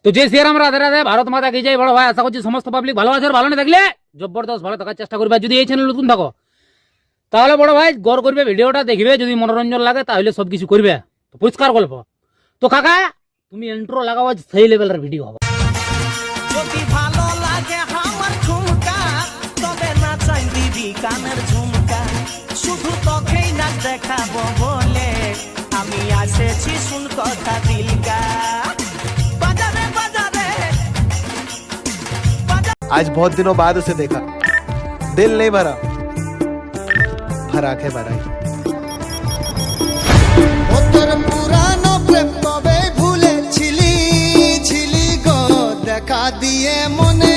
তো যে শ্রীরাম রাধে রাধে, ভারত মাতা কি জয় বড় ভাই। আশা করছি সমস্ত পাবলিক ভালো আছে, আর ভালো না থাকলে জবরদস্ত ভালো থাকার চেষ্টা করবে। আর যদি এই চ্যানেল নতুন থাকো তাহলে বড় ভাই গড় করবে, ভিডিওটা দেখবে, যদি মনোরঞ্জন লাগে তাহলে সবকিছু করবে। তো পরিষ্কার গল্প। তো কাকা তুমি ইন্ট্রো লাগাও, সেই লেভেলের ভিডিও হবে। যদি ভালো লাগে আমার ঝুমকা, তবে না চাই দিবি কানের ঝুমকা। শুধু তোকেই না দেখাবো বলে আমি এসেছি, শুন কথা দিলকা। বাজারে বাজারে आज बहुत दिनों बाद उसे देखा, दिल नहीं भरा, भर आंखें भराई। তোর পুরানো প্রেম কবে ভুলেছিলি ছিলি গো, দেখা দিয়ে মনে